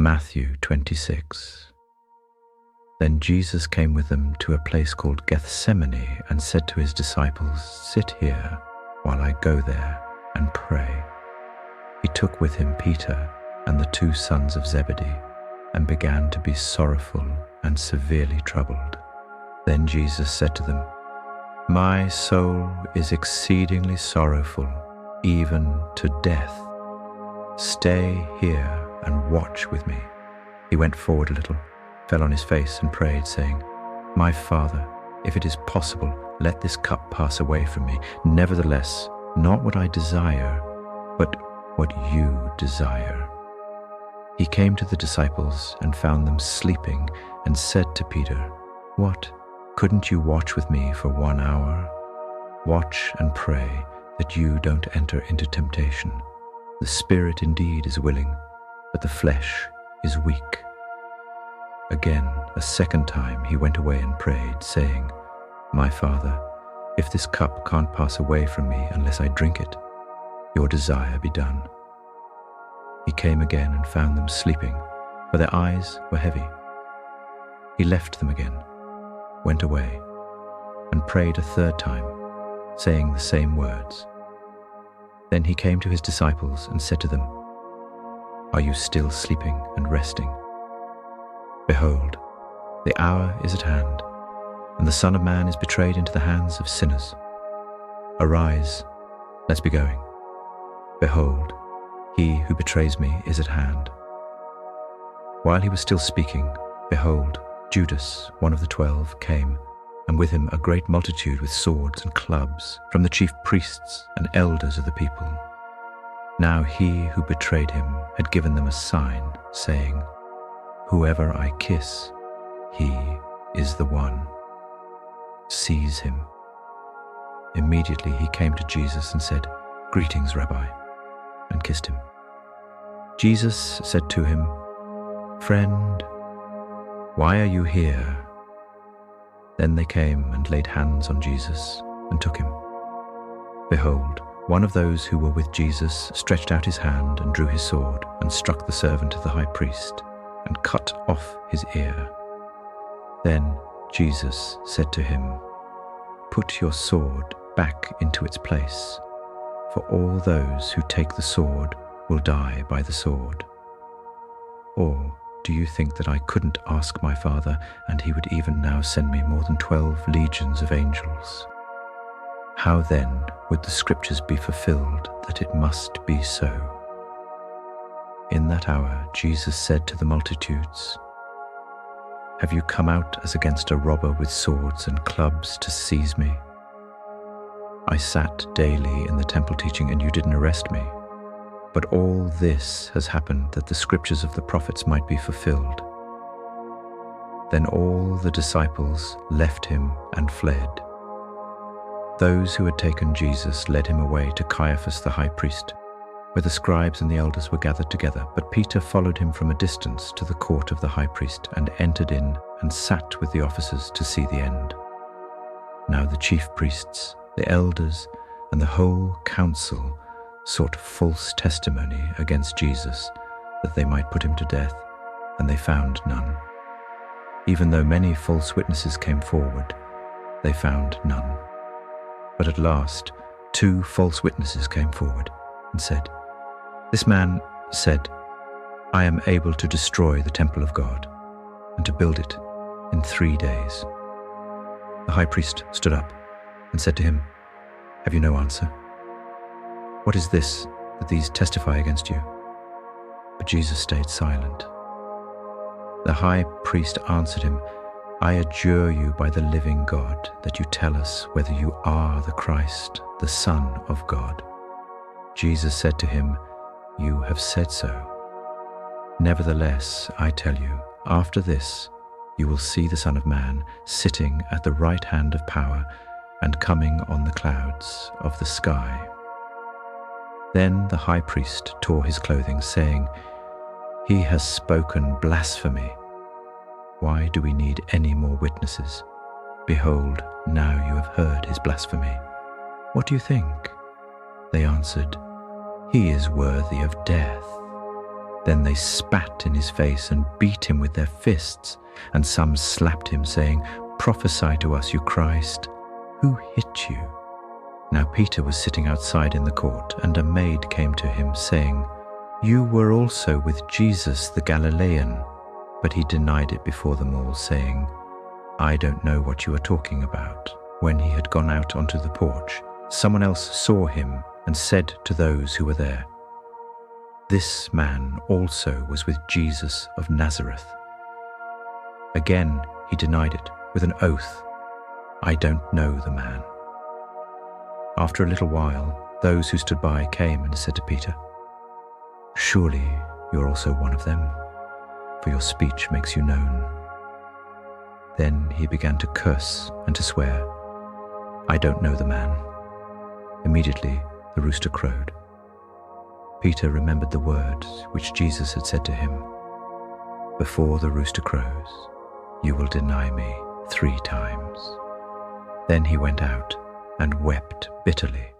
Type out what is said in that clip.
Matthew 26. Then Jesus came with them to a place called Gethsemane and said to his disciples, "Sit here while I go there and pray." He took with him Peter and the 2 sons of Zebedee and began to be sorrowful and severely troubled. Then Jesus said to them, "My soul is exceedingly sorrowful, even to death. Stay here and watch with me." He went forward a little, fell on his face and prayed, saying, "My Father, if it is possible, let this cup pass away from me. Nevertheless, not what I desire, but what you desire." He came to the disciples and found them sleeping and said to Peter, "What, couldn't you watch with me for 1 hour? Watch and pray that you don't enter into temptation. The spirit indeed is willing, but the flesh is weak." Again, a second time he went away and prayed, saying, "My Father, if this cup can't pass away from me unless I drink it, your desire be done." He came again and found them sleeping, for their eyes were heavy. He left them again, went away, and prayed a third time, saying the same words. Then he came to his disciples and said to them, "Are you still sleeping and resting? Behold, the hour is at hand, and the Son of Man is betrayed into the hands of sinners. Arise, let's be going. Behold, he who betrays me is at hand." While he was still speaking, behold, Judas, one of the 12, came, and with him a great multitude with swords and clubs, from the chief priests and elders of the people. Now he who betrayed him had given them a sign, saying, "Whoever I kiss, he is the one. Seize him." Immediately he came to Jesus and said, "Greetings, Rabbi," and kissed him. Jesus said to him, "Friend, why are you here?" Then they came and laid hands on Jesus and took him. Behold, one of those who were with Jesus stretched out his hand and drew his sword and struck the servant of the high priest and cut off his ear. Then Jesus said to him, "Put your sword back into its place, for all those who take the sword will die by the sword. Or do you think that I couldn't ask my Father, and he would even now send me more than 12 legions of angels? How then would the scriptures be fulfilled that it must be so?" In that hour Jesus said to the multitudes, "Have you come out as against a robber with swords and clubs to seize me? I sat daily in the temple teaching, and you didn't arrest me. But all this has happened that the scriptures of the prophets might be fulfilled." Then all the disciples left him and fled. Those who had taken Jesus led him away to Caiaphas the high priest, where the scribes and the elders were gathered together. But Peter followed him from a distance to the court of the high priest and entered in and sat with the officers to see the end. Now the chief priests, the elders, and the whole council sought false testimony against Jesus, that they might put him to death, and they found none. Even though many false witnesses came forward, they found none. But at last 2 false witnesses came forward and said, "This man said, 'I am able to destroy the temple of God and to build it in 3 days.'" The high priest stood up and said to him, "Have you no answer? What is this that these testify against you?" But Jesus stayed silent. The high priest answered him, "I adjure you by the living God that you tell us whether you are the Christ, the Son of God." Jesus said to him, "You have said so. Nevertheless, I tell you, after this you will see the Son of Man sitting at the right hand of power and coming on the clouds of the sky." Then the high priest tore his clothing, saying, "He has spoken blasphemy. Why do we need any more witnesses? Behold, now you have heard his blasphemy. What do you think?" They answered, "He is worthy of death." Then they spat in his face and beat him with their fists, and some slapped him, saying, "Prophesy to us, you Christ. Who hit you?" Now Peter was sitting outside in the court, and a maid came to him, saying, "You were also with Jesus the Galilean." But he denied it before them all, saying, "I don't know what you are talking about." When he had gone out onto the porch, someone else saw him and said to those who were there, "This man also was with Jesus of Nazareth." Again he denied it with an oath, "I don't know the man." After a little while, those who stood by came and said to Peter, "Surely you're also one of them, for your speech makes you known." Then he began to curse and to swear, "I don't know the man." Immediately the rooster crowed. Peter remembered the words which Jesus had said to him, "Before the rooster crows, you will deny me 3 times." Then he went out and wept bitterly.